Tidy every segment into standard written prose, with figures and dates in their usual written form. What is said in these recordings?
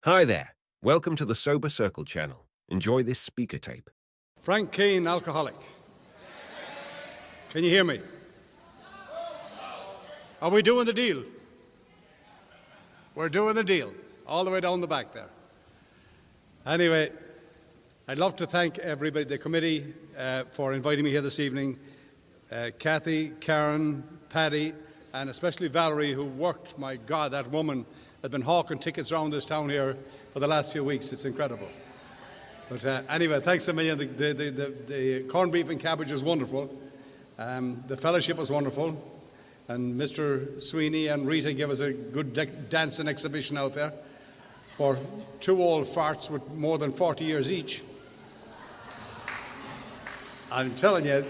Hi there. Welcome to the SoberCircle channel. Enjoy this speaker tape. Frank Keane, alcoholic. Can you hear me? Are we doing the deal? We're doing the deal, all the way down the back there. Anyway, I'd love to thank everybody, the committee, for inviting me here this evening. Kathy, Karen, Paddy, and especially Valerie, who worked, my God, that woman has been hawking tickets around this town here for the last few weeks. It's incredible. But anyway, thanks a million. The corned beef and cabbage was wonderful. The fellowship was wonderful. And Mr. Sweeney and Rita gave us a good dancing exhibition out there for two old farts with more than 40 years each. I'm telling you,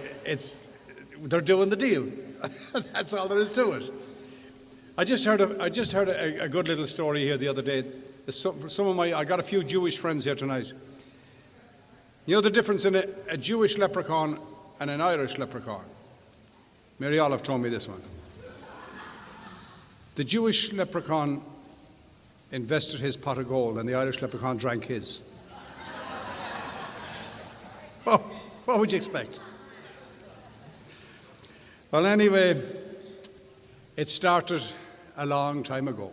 they're doing the deal. That's all there is to it. I just heard a good little story here the other day. I got a few Jewish friends here tonight. You know the difference in a Jewish leprechaun and an Irish leprechaun? Mary Olive told me this one. The Jewish leprechaun invested his pot of gold and the Irish leprechaun drank his. Oh, what would you expect? Well, anyway, it started a long time ago.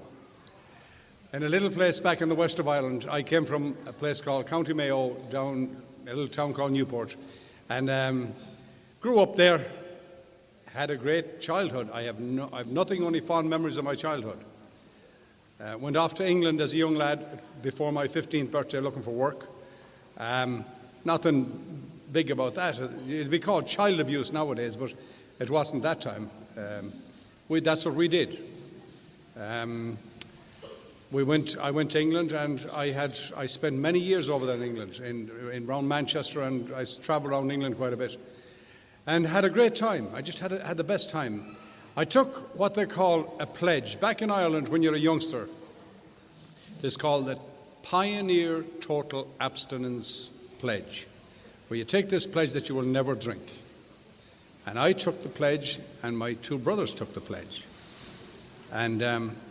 In a little place back in the west of Ireland, I came from a place called County Mayo, down a little town called Newport, and grew up there, had a great childhood. I have nothing, only fond memories of my childhood. Went off to England as a young lad before my 15th birthday looking for work. Nothing big about that. It'd be called child abuse nowadays, but it wasn't that time. That's what we did. I went to England, and I spent many years over there in England, in around Manchester, and I travelled around England quite a bit, and had a great time. I just had the best time. I took what they call a pledge. Back in Ireland, when you're a youngster, it's called the Pioneer Total Abstinence Pledge, where you take this pledge that you will never drink. And I took the pledge, and my two brothers took the pledge. And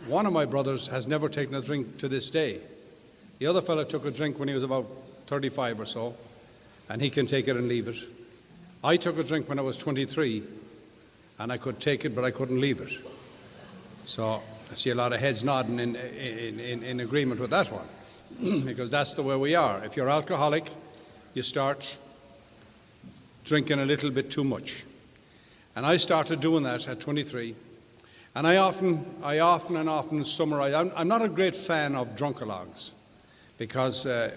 one of my brothers has never taken a drink to this day. The other fellow took a drink when he was about 35 or so, and he can take it and leave it. I took a drink when I was 23, and I could take it, but I couldn't leave it. So I see a lot of heads nodding in agreement with that one, because that's the way we are. If you're alcoholic, you start drinking a little bit too much. And I started doing that at 23. And I often summarize. I'm not a great fan of drunkalogs, because I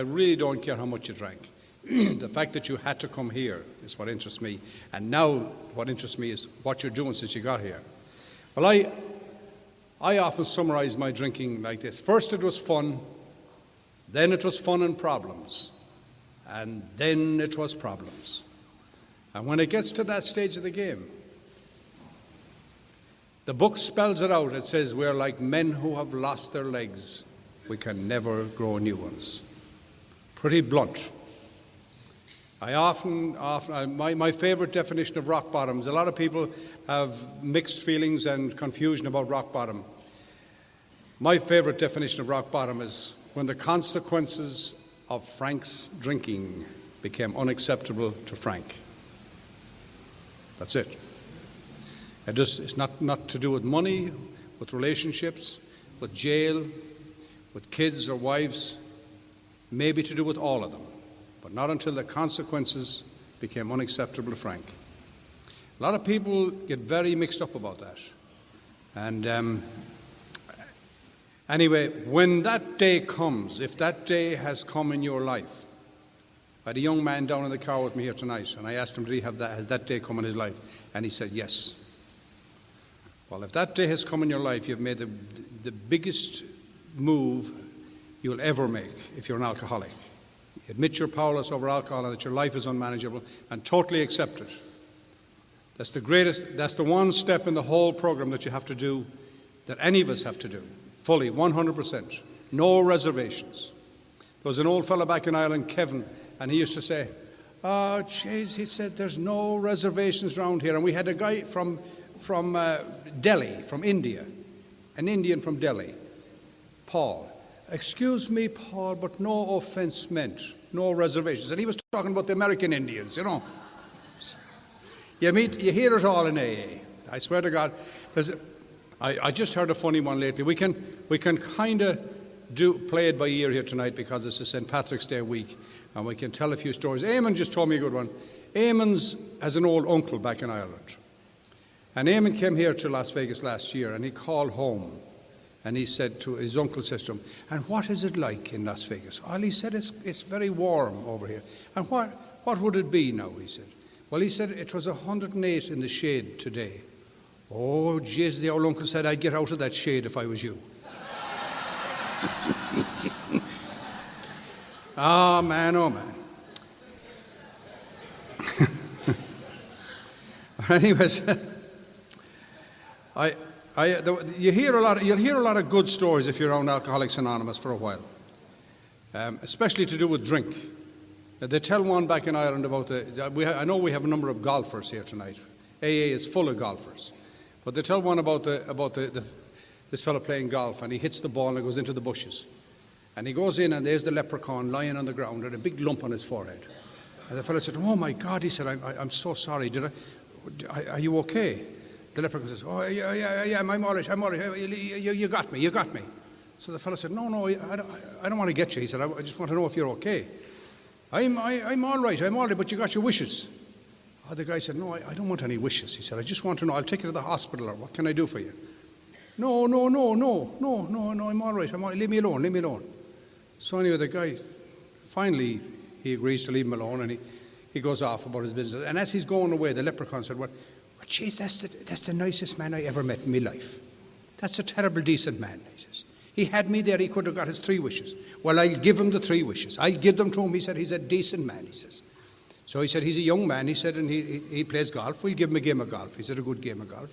really don't care how much you drank. The fact that you had to come here is what interests me. And now what interests me is what you're doing since you got here. Well, I often summarize my drinking like this. First it was fun, then it was fun and problems, and then it was problems. And when it gets to that stage of the game, the book spells it out. It says we're like men who have lost their legs. We can never grow new ones. Pretty blunt. My favorite definition of rock bottom is a lot of people have mixed feelings and confusion about rock bottom. My favorite definition of rock bottom is when the consequences of Frank's drinking became unacceptable to Frank. That's it. It's not to do with money, with relationships, with jail, with kids or wives, maybe to do with all of them, but not until the consequences became unacceptable to Frank. A lot of people get very mixed up about that. And anyway, when that day comes, if that day has come in your life, I had a young man down in the car with me here tonight, and I asked him, has that day come in his life? And he said, yes. Well, if that day has come in your life, you've made the biggest move you'll ever make if you're an alcoholic. Admit you're powerless over alcohol and that your life is unmanageable, and totally accept it. That's the one step in the whole program that you have to do, that any of us have to do, fully, 100%. No reservations. There was an old fellow back in Ireland, Kevin, and he used to say, oh, jeez, he said, there's no reservations around here. And we had a guy from Delhi, from India, an Indian from Delhi. Paul, excuse me, Paul, but no offense meant, no reservations. And he was talking about the American Indians, you know. You hear it all in AA. I swear to God. I just heard a funny one lately. We can kind of play it by ear here tonight because it's a St. Patrick's Day week, and we can tell a few stories. Eamon just told me a good one. Eamon's has an old uncle back in Ireland. And Eamon came here to Las Vegas last year, and he called home. And he said to his uncle, says to him, and what is it like in Las Vegas? Well, he said, it's very warm over here. And what would it be now, he said. Well, he said, it was 108 in the shade today. Oh, jeez, the old uncle said, I'd get out of that shade if I was you. Oh, man, oh, man. Anyways, you'll hear a lot of good stories if you're around Alcoholics Anonymous for a while, especially to do with drink. They tell one back in Ireland about I know we have a number of golfers here tonight. AA is full of golfers, but they tell one about this fellow playing golf, and he hits the ball and it goes into the bushes, and he goes in and there's the leprechaun lying on the ground with a big lump on his forehead. And the fellow said, "Oh my God," he said, "I'm so sorry. Are you okay?" The leprechaun says, "Oh, yeah, I'm all right, you got me. So the fellow said, No, I don't want to get you. He said, I just want to know if you're okay. I'm all right, but you got your wishes. Oh, the guy said, No, I don't want any wishes. He said, I just want to know, I'll take you to the hospital, or what can I do for you? No, I'm all right, leave me alone. So anyway, the guy, finally, he agrees to leave him alone, and he goes off about his business. And as he's going away, the leprechaun said, Well, geez, that's the nicest man I ever met in my life. That's a terrible decent man, he says. He had me there, he could have got his 3 wishes. Well, I'll give him the 3 wishes. I'll give them to him. He said, he's a decent man, he says. So he said, he's a young man, he said, and he plays golf. We'll give him a game of golf. He said, a good game of golf.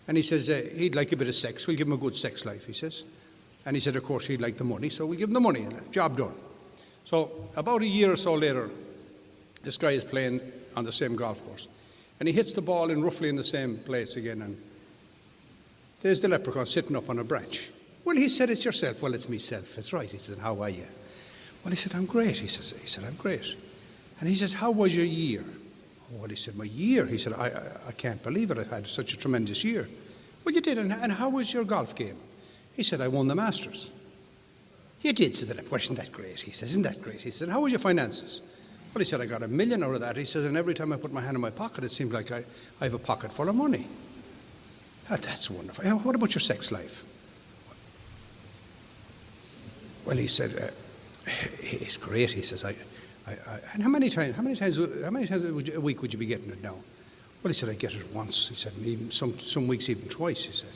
And he says, he'd like a bit of sex. We'll give him a good sex life, he says. And he said, of course, he'd like the money, so we'll give him the money, and job done. So about a year or so later, this guy is playing on the same golf course. And he hits the ball roughly in the same place again, and there's the leprechaun sitting up on a branch. Well, he said, it's yourself. Well, it's myself. That's right. He said, how are you? Well, he said, I'm great. He said, I'm great. And he says, how was your year? Well, he said, my year? He said, I can't believe it. I had such a tremendous year. Well, you did. And how was your golf game? He said, I won the Masters. You did, said the leprechaun. Well, isn't that great? He said, isn't that great? He said, how was your finances? Well, he said, I got $1 million out of that. He said, and every time I put my hand in my pocket, it seemed like I have a pocket full of money. Oh, that's wonderful. What about your sex life? Well, he said, it's great. He says, and how many times a week would you be getting it now? Well, he said, I get it once. He said, and even some weeks even twice. He said,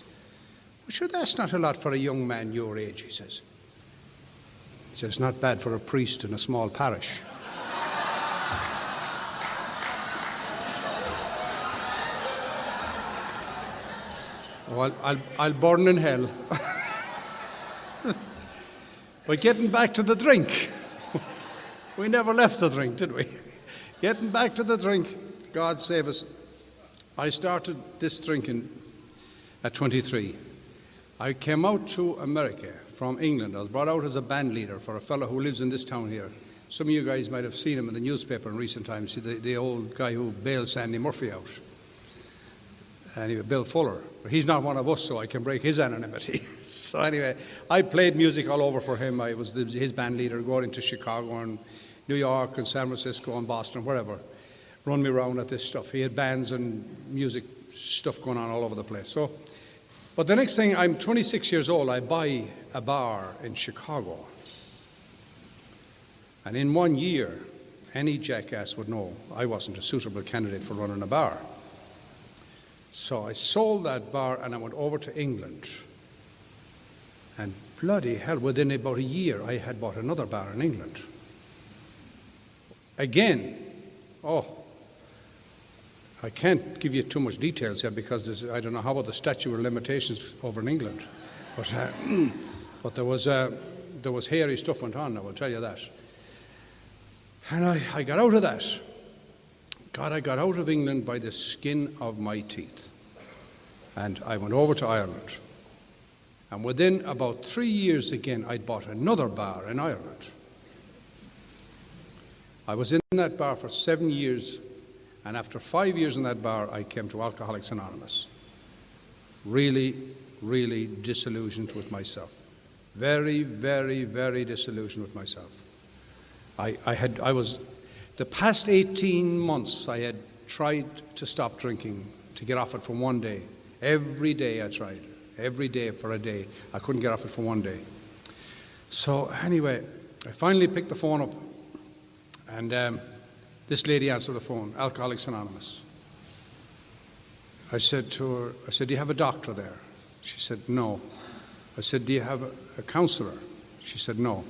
well, sure, that's not a lot for a young man your age. He says, it's not bad for a priest in a small parish. Well, I'll burn in hell. But getting back to the drink, we never left the drink, did we? Getting back to the drink, God save us. I started this drinking at 23. I came out to America from England. I was brought out as a band leader for a fellow who lives in this town here. Some of you guys might have seen him in the newspaper in recent times, the old guy who bailed Sandy Murphy out. Anyway, Bill Fuller. He's not one of us, so I can break his anonymity. So anyway, I played music all over for him. I was his band leader, going into Chicago and New York and San Francisco and Boston, wherever. Run me around at this stuff. He had bands and music stuff going on all over the place. So, but the next thing, I'm 26 years old. I buy a bar in Chicago. And in 1 year, any jackass would know I wasn't a suitable candidate for running a bar. So I sold that bar and I went over to England. And bloody hell, within about a year, I had bought another bar in England. Again, I can't give you too much details here because I don't know how about the statute of limitations over in England. But there was hairy stuff went on, I will tell you that. And I got out of that. God, I got out of England by the skin of my teeth. And I went over to Ireland. And within about 3 years again, I'd bought another bar in Ireland. I was in that bar for 7 years, and after 5 years in that bar, I came to Alcoholics Anonymous. Really, really disillusioned with myself. Very, very, very disillusioned with myself. The past 18 months, I had tried to stop drinking, to get off it for one day. Every day I tried. Every day for a day. I couldn't get off it for one day. So anyway, I finally picked the phone up, and this lady answered the phone, Alcoholics Anonymous. I said to her, do you have a doctor there? She said, no. I said, do you have a counselor? She said, no.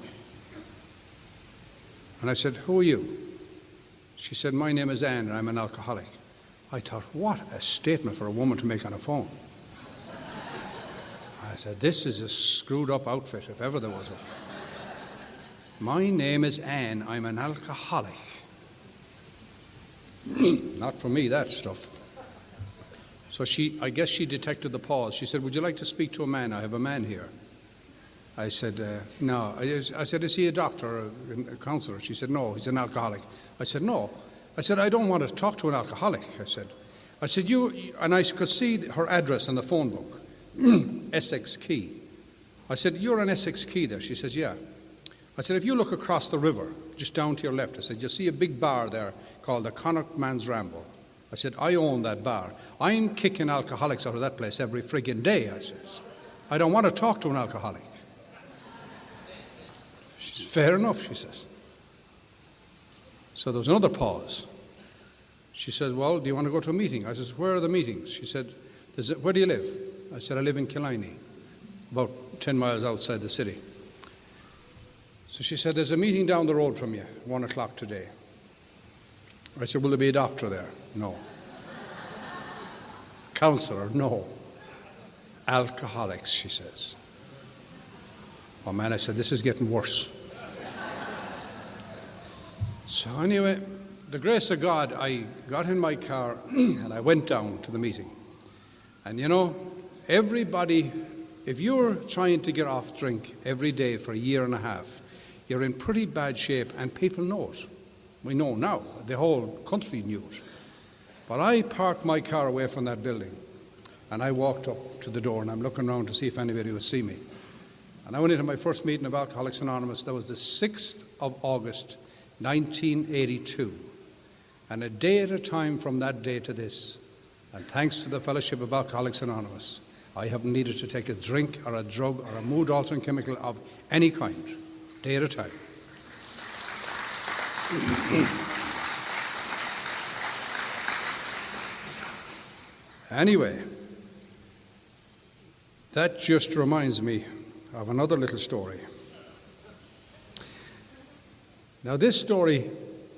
And I said, who are you? She said, my name is Anne, and I'm an alcoholic. I thought, what a statement for a woman to make on a phone. I said, this is a screwed up outfit, if ever there was one. My name is Anne, I'm an alcoholic. Not for me, that stuff. So I guess she detected the pause. She said, would you like to speak to a man? I have a man here. I said, no. I said, is he a doctor or a counselor? She said, no, he's an alcoholic. I said, no. I said, I don't want to talk to an alcoholic, I said, you, and I could see her address on the phone book, Essex Quay. I said, you're on Essex Quay there? She says, yeah. I said, if you look across the river, just down to your left, I said, you'll see a big bar there called the Connacht Man's Ramble. I said, I own that bar. I'm kicking alcoholics out of that place every friggin' day, I says. I don't want to talk to an alcoholic. She says, fair enough, she says. So there was another pause. She said, well, do you want to go to a meeting? I says, where are the meetings? She said, where do you live? I said, I live in Killiney, about 10 miles outside the city. So she said, there's a meeting down the road from you, 1 o'clock today. I said, will there be a doctor there? No. Counselor? No. Alcoholics, she says. Oh man, I said, this is getting worse. So anyway, the grace of God, I got in my car and I went down to the meeting. And you know, everybody, if you're trying to get off drink every day for a year and a half, you're in pretty bad shape, and people know it. We know now. The whole country knew it. But I parked my car away from that building, and I walked up to the door, and I'm looking around to see if anybody would see me. And I went into my first meeting of Alcoholics Anonymous. That was the 6th of August, 1982. And a day at a time from that day to this, and thanks to the Fellowship of Alcoholics Anonymous, I haven't needed to take a drink or a drug or a mood-altering chemical of any kind, day at a time. Anyway, that just reminds me of another little story. Now, this story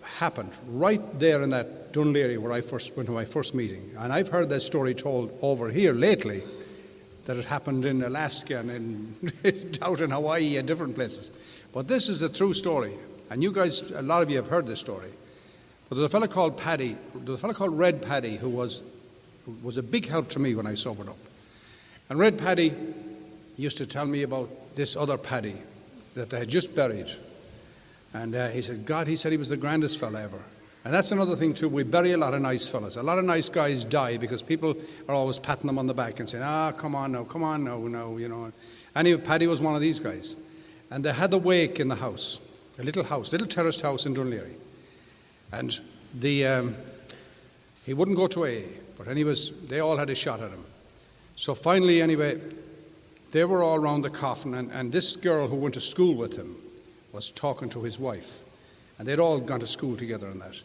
happened right there in that Dunleary area where I first went to my first meeting. And I've heard that story told over here lately, that it happened in Alaska and out in Hawaii and different places. But this is a true story. And you guys, a lot of you have heard this story. But there's a fellow called Paddy, there's a fellow called Red Paddy, who was a big help to me when I sobered up. And Red Paddy used to tell me about this other Paddy that they had just buried. And he said, God, he said he was the grandest fella ever. And that's another thing too, we bury a lot of nice fellas. A lot of nice guys die because people are always patting them on the back and saying, come on now, you know. Anyway, Paddy was one of these guys. And they had a wake in the house, a little terraced house in Dunleary. And he wouldn't go to AA, but they all had a shot at him. So finally, anyway, they were all around the coffin, and this girl who went to school with him was talking to his wife. And they'd all gone to school together and that.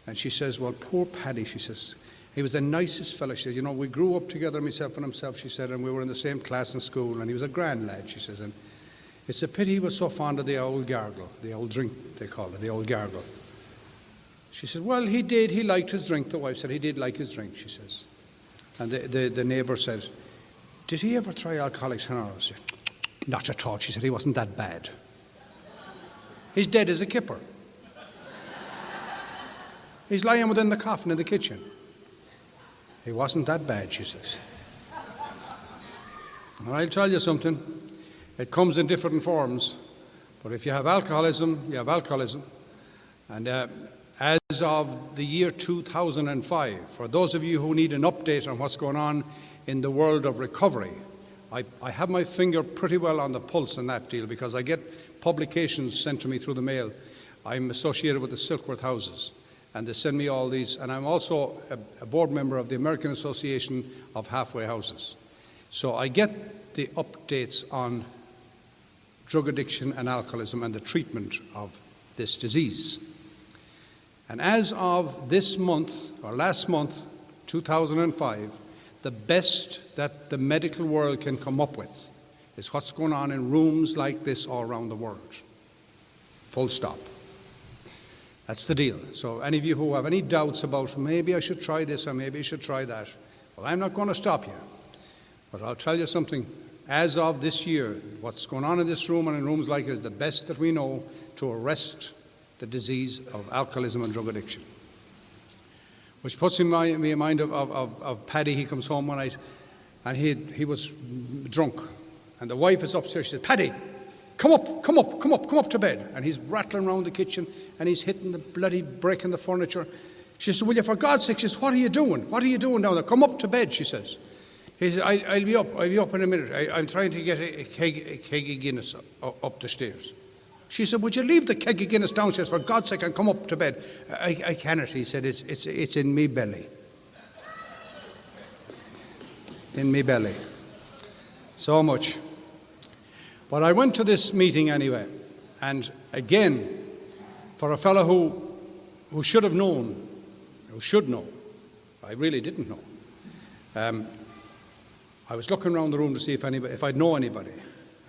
And she says, well, poor Paddy, she says, he was the nicest fella. She says, you know, we grew up together, myself and himself, she said, and we were in the same class in school, and he was a grand lad, she says, and it's a pity he was so fond of the old gargle, the old drink, they called it, the old gargle. She said, well, he did, he liked his drink. The wife said, he did like his drink, she says. And the neighbour said, did he ever try Alcoholics Anonymous? She said, not at all, she said, he wasn't that bad. He's dead as a kipper. He's lying within the coffin in the kitchen. He wasn't that bad, she says. And I'll tell you something, it comes in different forms, but if you have alcoholism, you have alcoholism. And as of the year 2005, for those of you who need an update on what's going on in the world of recovery, I have my finger pretty well on the pulse in that deal because I get publications sent to me through the mail. I'm associated with the Silkworth Houses, and they send me all these, and I'm also a board member of the American Association of Halfway Houses. So I get the updates on drug addiction and alcoholism and the treatment of this disease. And as of this month, or last month, 2005, the best that the medical world can come up with is what's going on in rooms like this all around the world. Full stop. That's the deal. So any of you who have any doubts about maybe I should try this or maybe I should try that, well, I'm not going to stop you. But I'll tell you something. As of this year, what's going on in this room and in rooms like it is the best that we know to arrest the disease of alcoholism and drug addiction. Which puts me in mind of Paddy. He comes home one night and he was drunk. And the wife is upstairs. She says, "Paddy, come up to bed." And he's rattling around the kitchen and he's hitting the bloody breaking the furniture. She says, "Will you, for God's sake," she says, "what are you doing? What are you doing down there? Come up to bed," she says. He says, I'll be up in a minute. I'm trying to get a keg of Guinness up the stairs." She said, "Would you leave the keg of Guinness downstairs, for God's sake, and come up to bed?" I cannot," he said, it's in me belly. In me belly. So much. But I went to this meeting anyway, and again, for a fellow who should have known, who should know, I really didn't know. I was looking around the room to see if I'd know anybody,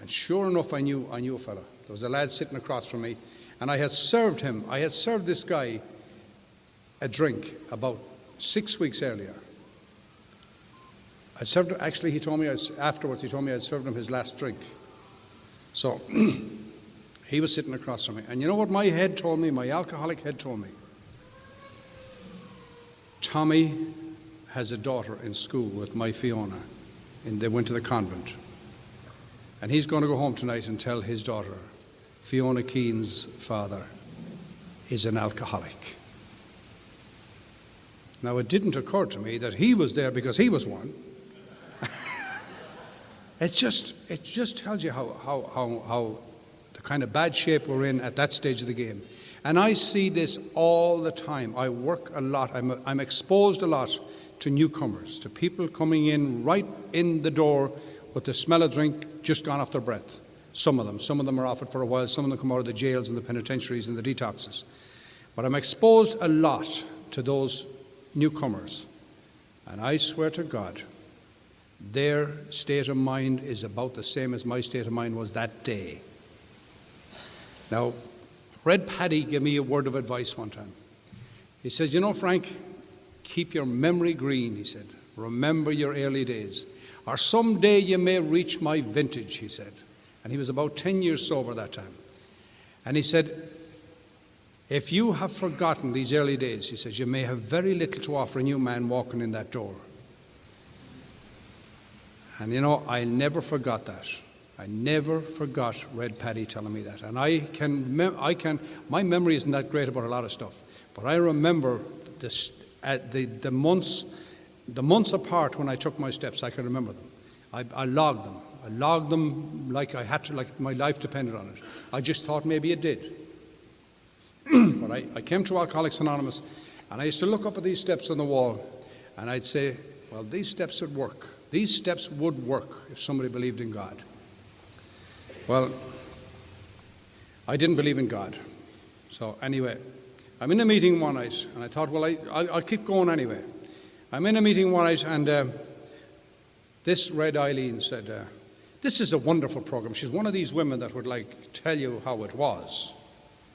and sure enough, I knew a fellow. There was a lad sitting across from me, and I had served this guy a drink about 6 weeks earlier. Actually, he told me afterwards, I'd served him his last drink. So he was sitting across from me, and you know what my head told me, my alcoholic head told me? Tommy has a daughter in school with my Fiona, and they went to the convent. And he's going to go home tonight and tell his daughter, Fiona Keen's father is an alcoholic. Now, it didn't occur to me that he was there because he was one. It just tells you how the kind of bad shape we're in at that stage of the game. And I see this all the time. I work a lot. I'm exposed a lot to newcomers, to people coming in right in the door with the smell of drink just gone off their breath. Some of them are off it for a while. Some of them come out of the jails and the penitentiaries and the detoxes. But I'm exposed a lot to those newcomers. And I swear to God, their state of mind is about the same as my state of mind was that day. Now, Red Paddy gave me a word of advice one time. He says, "You know, Frank, keep your memory green," he said. "Remember your early days. Or someday you may reach my vintage," he said. And he was about 10 years sober that time. And he said, "If you have forgotten these early days," he says, "you may have very little to offer a new man walking in that door." And you know, I never forgot that. I never forgot Red Paddy telling me that. And my memory isn't that great about a lot of stuff, but I remember this, the months apart when I took my steps. I can remember them. I logged them. I logged them like I had to, like my life depended on it. I just thought maybe it did. But I came to Alcoholics Anonymous, and I used to look up at these steps on the wall, and I'd say, well, these steps would work. These steps would work if somebody believed in God. Well, I didn't believe in God. So anyway, I'm in a meeting one night, and I thought, well, I'll keep going anyway. I'm in a meeting one night, and this Red Eileen said, "This is a wonderful program." She's one of these women that would tell you how it was.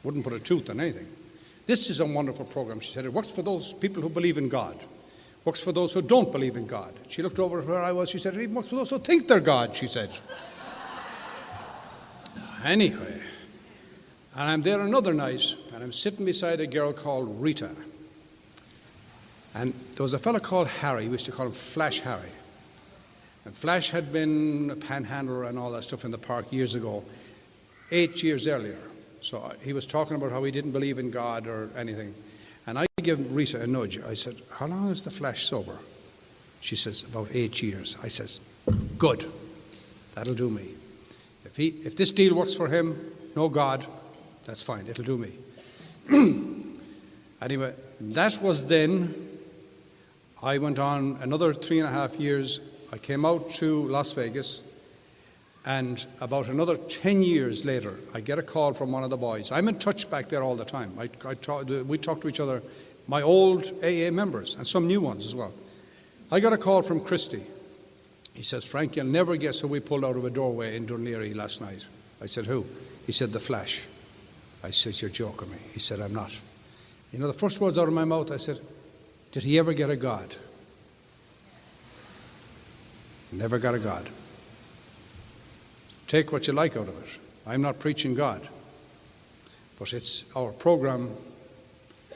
Wouldn't put a tooth on anything. "This is a wonderful program," she said. "It works for those people who believe in God. Works for those who don't believe in God." She looked over at where I was. She said, "It even works for those who think they're God," she said. Anyway, and I'm there another night, and I'm sitting beside a girl called Rita. And there was a fellow called Harry. We used to call him Flash Harry. And Flash had been a panhandler and all that stuff in the park years ago, 8 years earlier. So he was talking about how he didn't believe in God or anything. And I gave Rita a nudge. I said, how long is the Flash sober? She says, about 8 years. I says, good. That'll do me. If this deal works for him, no God, that's fine. It'll do me. Anyway, that was then. I went on another 3.5 years. I came out to Las Vegas, and about another 10 years later, I get a call from one of the boys. I'm in touch back there all the time. We talk to each other, my old AA members, and some new ones as well. I got a call from Christy. He says, Frank, you'll never guess who we pulled out of a doorway in Dunleary last night. I said, who? He said, the Flash. I said, you're joking me. He said, I'm not. You know, the first words out of my mouth, I said, did he ever get a God? Never got a God. Take what you like out of it. I'm not preaching God. But it's our program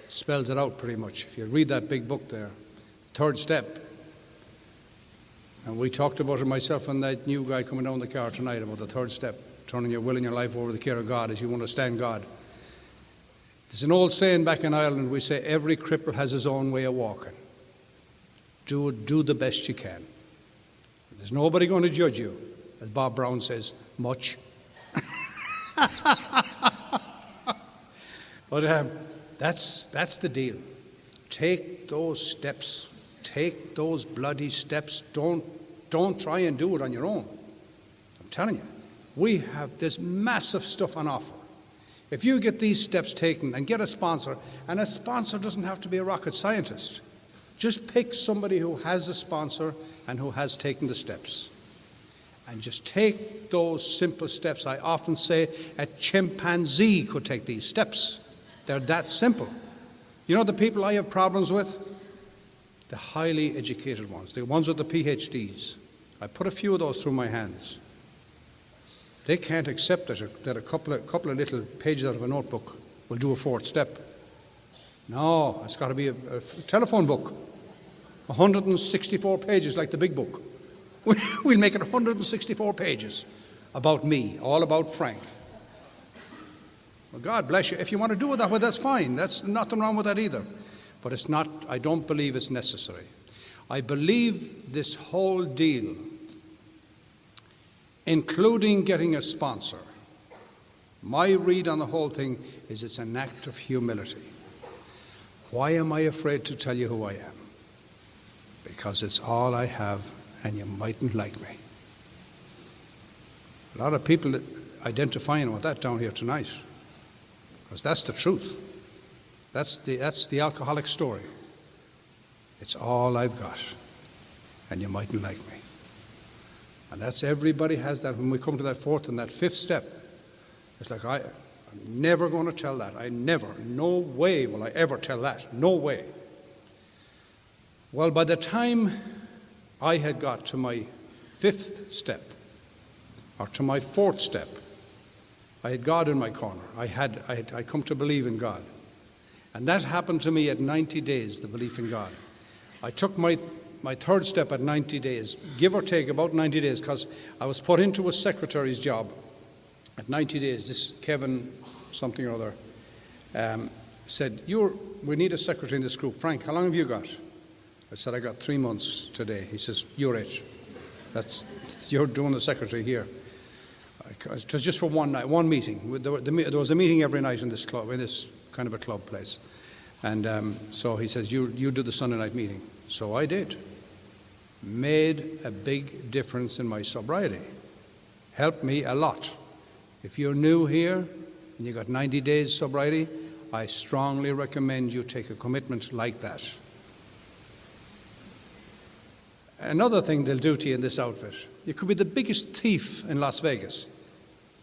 spells it out pretty much. If you read that big book there, third step. And we talked about it, myself and that new guy coming down the car tonight, about the third step, turning your will and your life over to the care of God as you understand God. There's an old saying back in Ireland, we say every cripple has his own way of walking. Do the best you can. There's nobody going to judge you, as Bob Brown says, much. But that's the deal. Take those steps. Take those bloody steps. Don't try and do it on your own. I'm telling you, we have this massive stuff on offer. If you get these steps taken and get a sponsor, and a sponsor doesn't have to be a rocket scientist. Just pick somebody who has a sponsor and who has taken the steps. And just take those simple steps. I often say a chimpanzee could take these steps. They're that simple. You know the people I have problems with? The highly educated ones, the ones with the PhDs. I put a few of those through my hands. They can't accept that a couple of little pages out of a notebook will do a fourth step. No, it's got to be a telephone book. 164 pages like the big book. We'll make it 164 pages about me, all about Frank. Well, God bless you. If you want to do it that way, that's fine. That's nothing wrong with that either. But it's not, I don't believe it's necessary. I believe this whole deal, including getting a sponsor, my read on the whole thing is it's an act of humility. Why am I afraid to tell you who I am? Because it's all I have, and you mightn't like me. A lot of people identifying with that down here tonight, because that's the truth. That's the alcoholic story. It's all I've got, and you mightn't like me. And that's, everybody has that. When we come to that fourth and that fifth step, it's like, I'm never going to tell that. No way will I ever tell that. No way. Well, by the time I had got to my fifth step, or to my fourth step, I had God in my corner. I come to believe in God. And that happened to me at 90 days, the belief in God. I took my third step at 90 days, give or take about 90 days, because I was put into a secretary's job at 90 days. This Kevin something or other said, we need a secretary in this group. Frank, how long have you got? I said, I got 3 months today. He says, you're it. You're doing the secretary here. It was just for one night, one meeting. There was a meeting every night in this club, in this kind of a club place. And so he says, you do the Sunday night meeting. So I did. Made a big difference in my sobriety. Helped me a lot. If you're new here and you got 90 days sobriety, I strongly recommend you take a commitment like that. Another thing they'll do to you in this outfit, you could be the biggest thief in Las Vegas.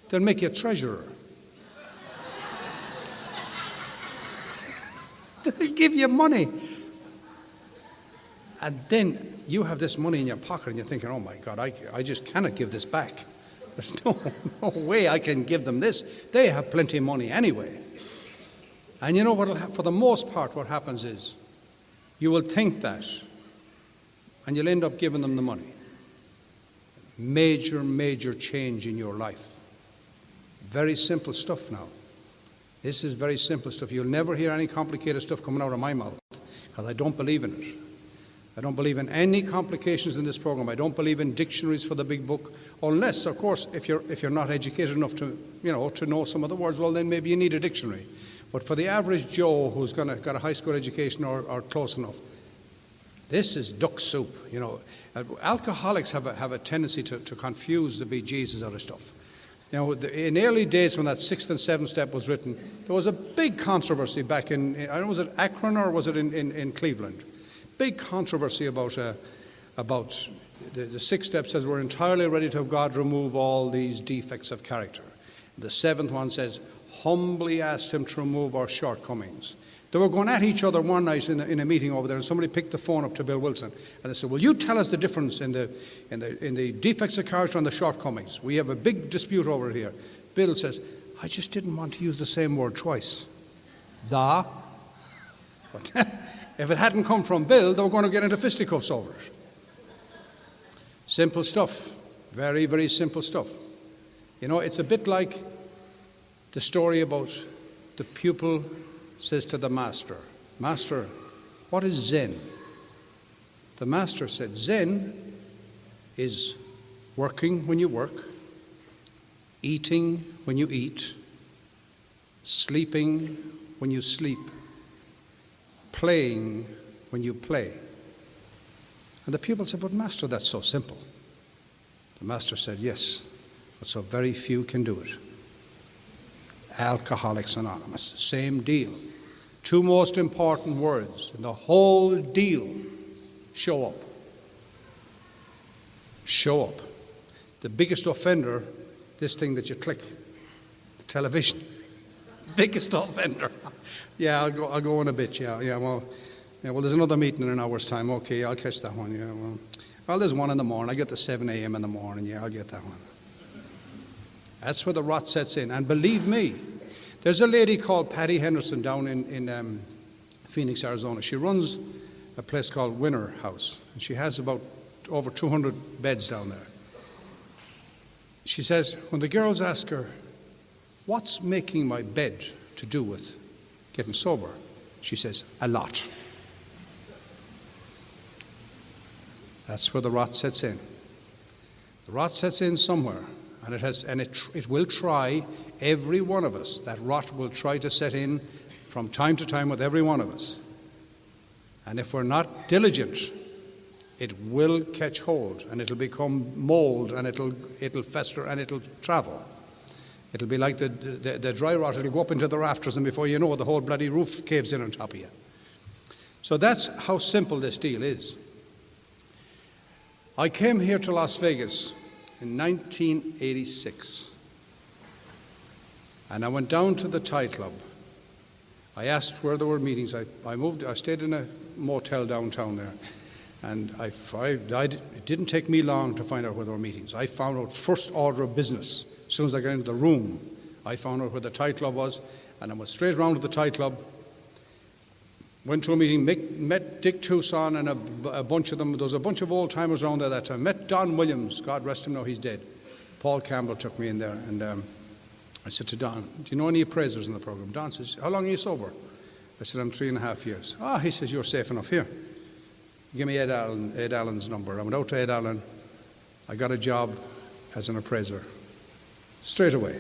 They'll make you a treasurer. They'll give you money. And then you have this money in your pocket and you're thinking, oh my God, I just cannot give this back. There's no way I can give them this. They have plenty of money anyway. And you know what? For the most part, what happens is you will think that, and you'll end up giving them the money. major, major change in your life. Very simple stuff now. This is very simple stuff. You'll never hear any complicated stuff coming out of my mouth, because I don't believe in it. I don't believe in any complications in this program. I don't believe in dictionaries for the big book, unless, of course, if you're not educated enough to know some of the words, well, then maybe you need a dictionary. But for the average Joe who's got a high school education or close enough, this is duck soup. Alcoholics have a tendency to confuse the bejesus out of stuff. In the early days when that 6th and 7th step was written, there was a big controversy back in, I don't know, was it Akron or was it in Cleveland? Big controversy about the 6th step says we're entirely ready to have God remove all these defects of character. The 7th one says, humbly asked him to remove our shortcomings. They were going at each other one night in a meeting over there, and somebody picked the phone up to Bill Wilson, and they said, will you tell us the difference in the defects of character and the shortcomings? We have a big dispute over here. Bill says, I just didn't want to use the same word twice. But if it hadn't come from Bill, they were going to get into fisticuffs over it. Simple stuff. Very, very simple stuff. It's a bit like the story about the pupil says to the master, Master, what is Zen? The master said, Zen is working when you work, eating when you eat, sleeping when you sleep, playing when you play. And the pupil said, but Master, that's so simple. The master said, yes, but so very few can do it. Alcoholics Anonymous, same deal. Two most important words in the whole deal: show up. Show up. The biggest offender, this thing that you click, the television. Biggest offender. Yeah, I'll go in a bit. Yeah. Well, there's another meeting in an hour's time. Okay, I'll catch that one. Yeah. Well, there's one in the morning. I get the 7 a.m. in the morning. Yeah, I'll get that one. That's where the rot sets in. And believe me, there's a lady called Patty Henderson down in Phoenix, Arizona. She runs a place called Winter House, and she has about over 200 beds down there. She says, when the girls ask her, what's making my bed to do with getting sober? She says, a lot. That's where the rot sets in. The rot sets in somewhere. And it will try every one of us. That rot will try to set in from time to time with every one of us. And if we're not diligent, it will catch hold, and it'll become mold, and it'll fester, and it'll travel. It'll be like the dry rot. It'll go up into the rafters, and before you know it, the whole bloody roof caves in on top of you. So that's how simple this deal is. I came here to Las Vegas in 1986, and I went down to the Thai Club. I asked where there were meetings. I stayed in a motel downtown there, and it didn't take me long to find out where there were meetings. I found out first order of business. As soon as I got into the room, I found out where the Thai Club was, and I went straight around to the Thai Club. Went to a meeting, met Dick Tucson and a bunch of them. There was a bunch of old-timers around there that time. Met Don Williams, God rest him now, he's dead. Paul Campbell took me in there, and I said to Don, do you know any appraisers in the program? Don says, how long are you sober? I said, I'm 3.5 years. He says, you're safe enough here. Give me Ed Allen's number. I went out to Ed Allen. I got a job as an appraiser. Straight away.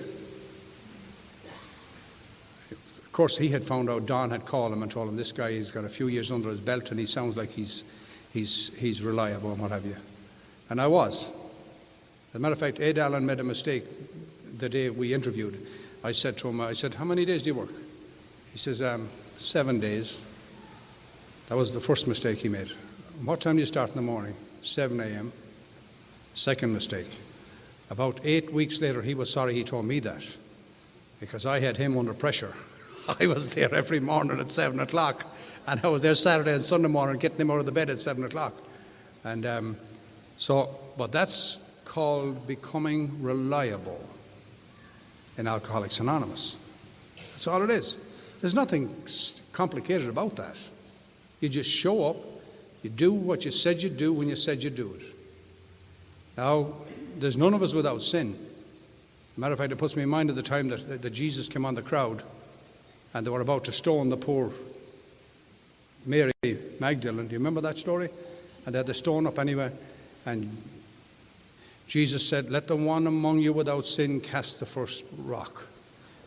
Of course, he had found out, Don had called him and told him, this guy, he's got a few years under his belt and he sounds like he's reliable and what have you. And I was. As a matter of fact, Ed Allen made a mistake the day we interviewed. I said to him, how many days do you work? He says, 7 days. That was the first mistake he made. What time do you start in the morning? 7 a.m. Second mistake. About 8 weeks later, he was sorry he told me that, because I had him under pressure. I was there every morning at 7 o'clock, and I was there Saturday and Sunday morning getting him out of the bed at 7 o'clock. And but that's called becoming reliable in Alcoholics Anonymous. That's all it is. There's nothing complicated about that. You just show up, you do what you said you'd do when you said you'd do it. Now, there's none of us without sin. Matter of fact, it puts me in mind of the time that Jesus came on the crowd and they were about to stone the poor Mary Magdalene. Do you remember that story? And they had the stone up anyway. And Jesus said, "Let the one among you without sin cast the first rock."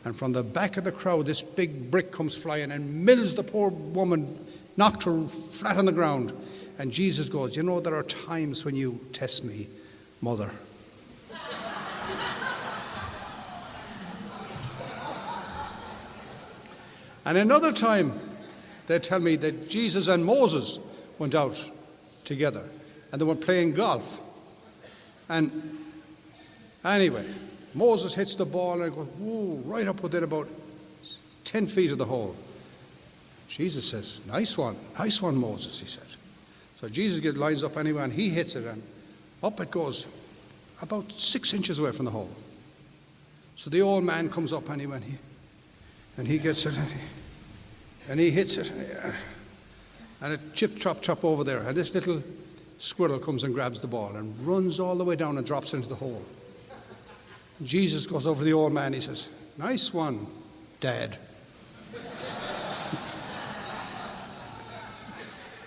And from the back of the crowd, this big brick comes flying and mills the poor woman, knocked her flat on the ground. And Jesus goes, "You know, there are times when you test me, mother." And another time, they tell me that Jesus and Moses went out together and they were playing golf. And anyway, Moses hits the ball and it goes, whoa, right up within about 10 feet of the hole. Jesus says, nice one, Moses, he said. So Jesus lines up anyway and he hits it and up it goes about 6 inches away from the hole. So the old man comes up anyway and he gets it and he hits it and it chop over there. And this little squirrel comes and grabs the ball and runs all the way down and drops into the hole. And Jesus goes over to the old man. He says, nice one, Dad.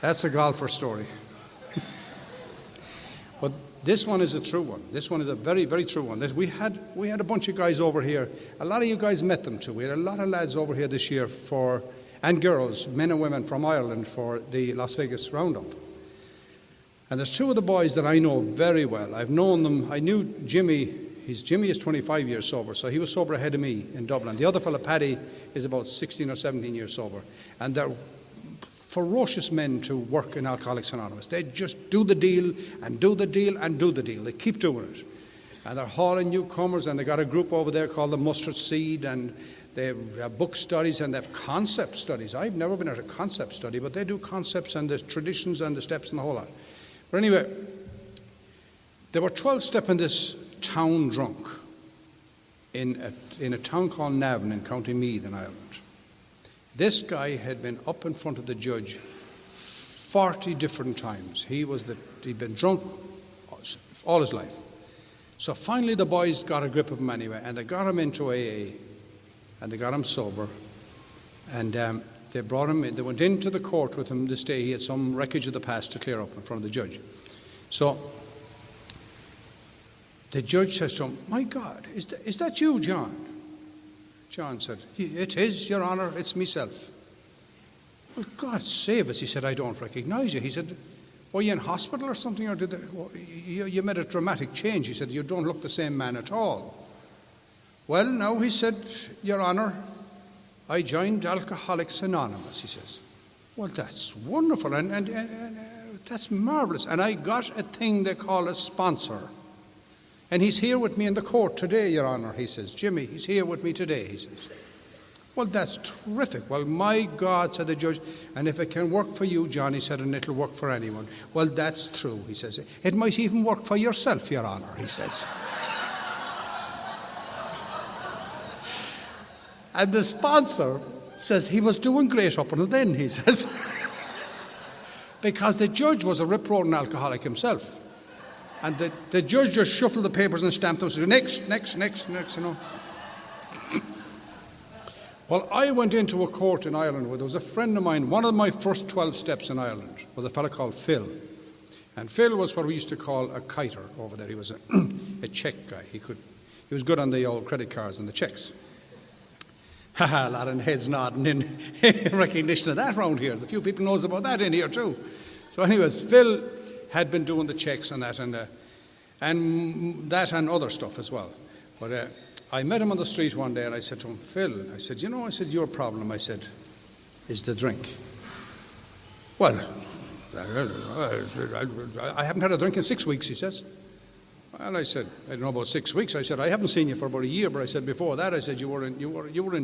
That's a golfer story. But this one is a true one. This one is a very, very true one. We had a bunch of guys over here. A lot of you guys met them too. We had a lot of lads over here this year and girls, men and women from Ireland for the Las Vegas Roundup. And there's two of the boys that I know very well. I've known them. I knew Jimmy. Jimmy is 25 years sober, so he was sober ahead of me in Dublin. The other fellow, Paddy, is about 16 or 17 years sober. And they're ferocious men to work in Alcoholics Anonymous. They just do the deal and do the deal and do the deal. They keep doing it. And they're hauling newcomers, and they got a group over there called the Mustard Seed, and they have book studies and they have concept studies. I've never been at a concept study, but they do concepts and the traditions and the steps and the whole lot. But anyway, there were 12 stepping this town drunk in a town called Navan in County Meath in Ireland. This guy had been up in front of the judge 40 different times. He'd been drunk all his life. So finally the boys got a grip of him anyway, and they got him into AA, and they got him sober, and they brought him in. They went into the court with him this day. He had some wreckage of the past to clear up in front of the judge. So the judge says to him, my God, is that you, John? John said, it is, Your Honour, it's myself. Well, God save us, he said, I don't recognise you. He said, were you in hospital or something, or you made a dramatic change? He said, you don't look the same man at all. Well, now, he said, Your Honour, I joined Alcoholics Anonymous, he says. Well, that's wonderful, and that's marvellous. And I got a thing they call a sponsor. And he's here with me in the court today, Your Honour, he says. Jimmy, he's here with me today, he says. Well, that's terrific. Well, my God, said the judge, and if it can work for you, John, he said, and it'll work for anyone. Well, that's true, he says. It might even work for yourself, Your Honour, he says. And the sponsor says he was doing great up until then, he says. Because the judge was a rip-roaring alcoholic himself. And the judge just shuffled the papers and stamped them and said, next, you know. Well, I went into a court in Ireland where there was a friend of mine. One of my first 12 steps in Ireland was a fellow called Phil. And Phil was what we used to call a kiter over there. He was a check guy. He was good on the old credit cards and the checks. A lot of heads nodding in recognition of that round here. There's a few people knows about that in here too. So anyways, Phil had been doing the checks and that and other stuff as well. But I met him on the street one day and I said to him, Phil, I said, your problem, I said, is the drink. Well, I haven't had a drink in 6 weeks, he says. And I said, I don't know about 6 weeks. I said, I haven't seen you for about a year, but I said, before that, I said, you were in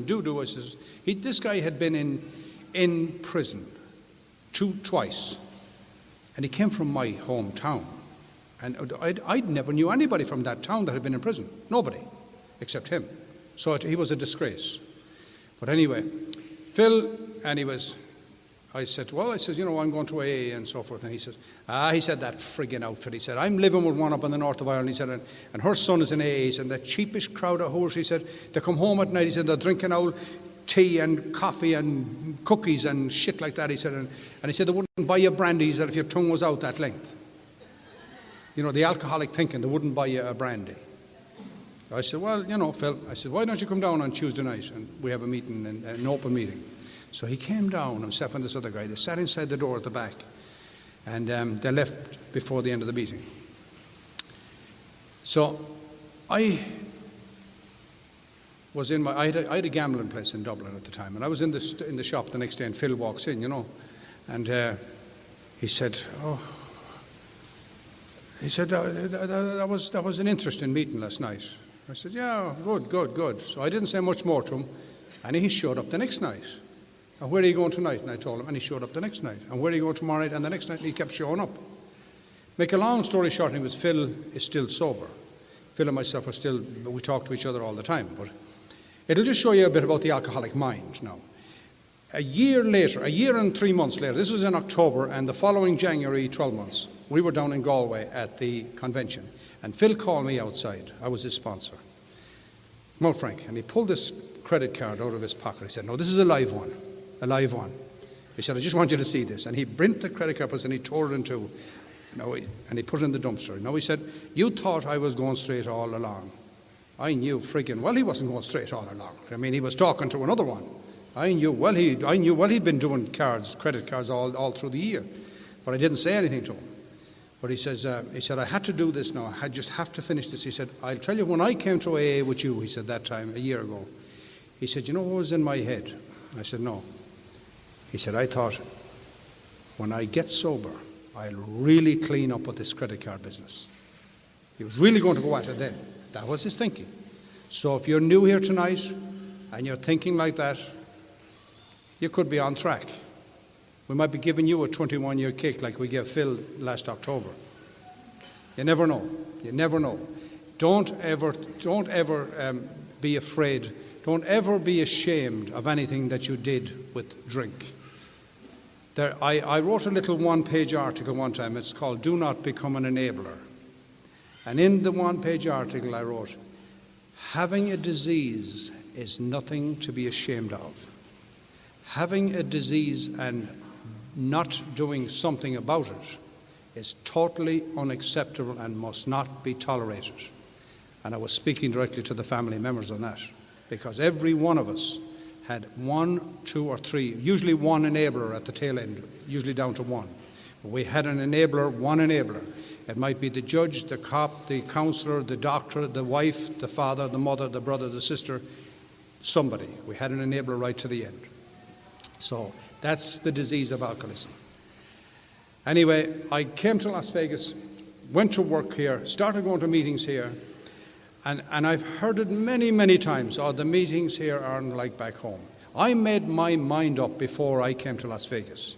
doo-doo. I says, this guy had been in prison twice. And he came from my hometown. And I never knew anybody from that town that had been in prison. Nobody, except him. So he was a disgrace. But anyway, Phil, and he was I said, well, I'm going to AA and so forth. And he said, that friggin' outfit. He said, I'm living with one up in the north of Ireland. He said, and her son is in AA. He said, that cheapish crowd of whores. He said, they come home at night. He said, they're drinking old tea and coffee and cookies and shit like that. He said, and he said, they wouldn't buy you brandy. He said, if your tongue was out that length. The alcoholic thinking, they wouldn't buy you a brandy. I said, well, Phil, I said, why don't you come down on Tuesday night and we have a meeting, an open meeting. So he came down, himself and this other guy. They sat inside the door at the back, and they left before the end of the meeting. So I was I had a gambling place in Dublin at the time, and I was in the shop the next day, and Phil walks in, and he said, that was an interesting meeting last night. I said, yeah, good. So I didn't say much more to him, and he showed up the next night. And where are you going tonight? And I told him, and he showed up the next night. And where are you going tomorrow night? And the next night, and he kept showing up. Make a long story short, Phil is still sober. Phil and myself we talk to each other all the time. But it'll just show you a bit about the alcoholic mind now. A year and 3 months later, this was in October, and the following January, 12 months, we were down in Galway at the convention. And Phil called me outside. I was his sponsor. Well, Frank, and he pulled this credit card out of his pocket. He said, no, this is a live one. He said, I just want you to see this. And he bent the credit card and he tore it in two. And he put it in the dumpster. He said, you thought I was going straight all along. I knew well, he wasn't going straight all along. He was talking to another one. I knew well he'd been doing credit cards all through the year. But I didn't say anything to him. But he said, I had to do this now. I just have to finish this. He said, I'll tell you, when I came to AA with you, he said that time, a year ago, he said, you know what was in my head? I said, no. He said, I thought, when I get sober, I'll really clean up with this credit card business. He was really going to go at it then. That was his thinking. So if you're new here tonight and you're thinking like that, you could be on track. We might be giving you a 21-year kick like we gave Phil last October. You never know. Don't ever be afraid. Don't ever be ashamed of anything that you did with drink. I wrote a little one-page article one time. It's called Do Not Become an Enabler. And in the one-page article I wrote, having a disease is nothing to be ashamed of. Having a disease and not doing something about it is totally unacceptable and must not be tolerated. And I was speaking directly to the family members on that, because every one of us had 1, 2, or 3, usually one enabler at the tail end, usually down to one. But we had one enabler. It might be the judge, the cop, the counselor, the doctor, the wife, the father, the mother, the brother, the sister, somebody. We had an enabler right to the end. So that's the disease of alcoholism. Anyway, I came to Las Vegas, went to work here, started going to meetings here, and I've heard it many, many times, the meetings here aren't like back home. I made my mind up before I came to Las Vegas.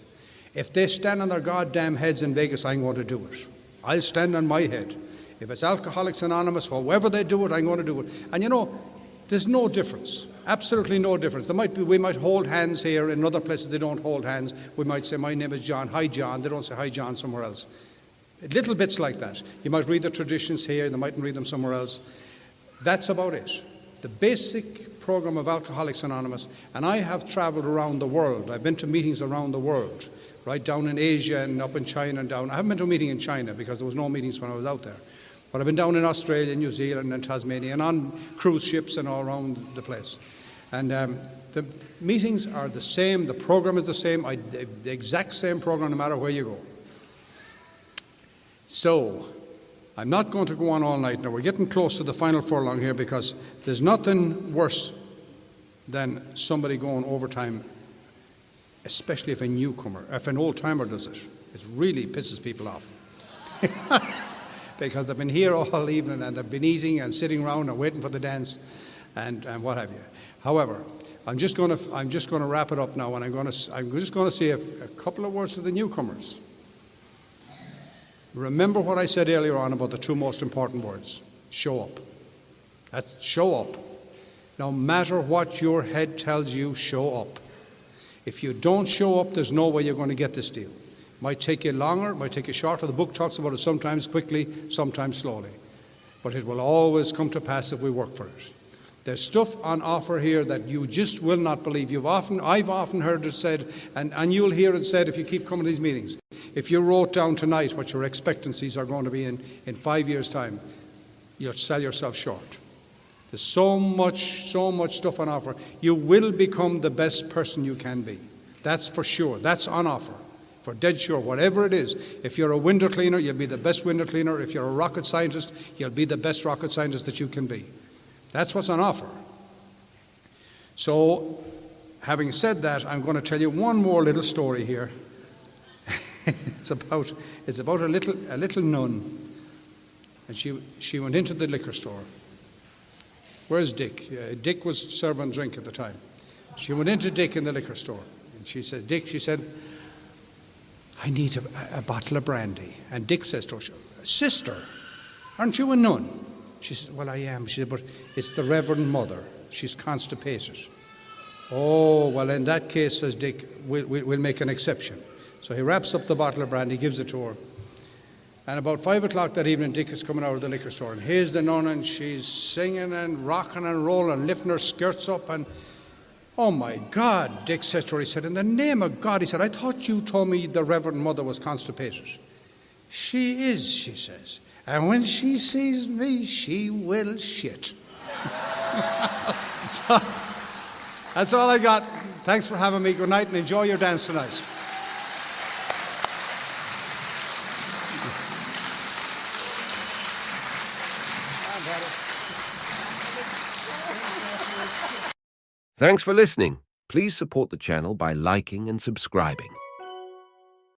If they stand on their goddamn heads in Vegas, I'm going to do it. I'll stand on my head. If it's Alcoholics Anonymous, however they do it, I'm going to do it. And there's no difference. Absolutely no difference. We might hold hands here. In other places they don't hold hands. We might say, my name is John. Hi, John. They don't say, hi, John, somewhere else. Little bits like that. You might read the traditions here. They mightn't read them somewhere else. That's about it. The basic program of Alcoholics Anonymous, and I have traveled around the world. I've been to meetings around the world, right down in Asia and up in China and down. I haven't been to a meeting in China because there was no meetings when I was out there. But I've been down in Australia, New Zealand and Tasmania and on cruise ships and all around the place. And the meetings are the same, the program is the same, the exact same program no matter where you go. So, I'm not going to go on all night. Now, we're getting close to the final furlong here because there's nothing worse than somebody going overtime, especially if an old-timer does it. It really pisses people off. Because they've been here all evening and they've been eating and sitting around and waiting for the dance and what have you. However, I'm just going to wrap it up now, and I'm just going to say a couple of words to the newcomers. Remember what I said earlier on about the two most important words. Show up. That's show up. No matter what your head tells you, show up. If you don't show up, there's no way you're going to get this deal. Might take you longer, might take you shorter. The book talks about it sometimes quickly, sometimes slowly. But it will always come to pass if we work for it. There's stuff on offer here that you just will not believe. I've often heard it said, and you'll hear it said if you keep coming to these meetings, if you wrote down tonight what your expectancies are going to be in 5 years' time, you'll sell yourself short. There's so much stuff on offer. You will become the best person you can be. That's for sure. That's on offer. For dead sure, whatever it is. If you're a window cleaner, you'll be the best window cleaner. If you're a rocket scientist, you'll be the best rocket scientist that you can be. That's what's on offer. So, having said that, I'm going to tell you one more little story here. It's about a little nun, and she went into the liquor store. Where's Dick? Dick was serving drink at the time. She went into Dick in the liquor store, and she said, "Dick," she said, "I need a bottle of brandy." And Dick says to her, "Sister, aren't you a nun?" She said, "Well, I am." She said, "But it's the Reverend Mother. She's constipated." "Oh, well, in that case," says Dick, we'll make an exception. So he wraps up the bottle of brandy, gives it to her. And about 5 o'clock that evening, Dick is coming out of the liquor store. And here's the nun, and she's singing and rocking and rolling, lifting her skirts up. And, "Oh, my God," Dick says to her, he said, "In the name of God," he said, "I thought you told me the Reverend Mother was constipated." "She is," she says. "And when she sees me, she will shit." So, that's all I got. Thanks for having me. Good night and enjoy your dance tonight. Thanks for listening. Please support the channel by liking and subscribing.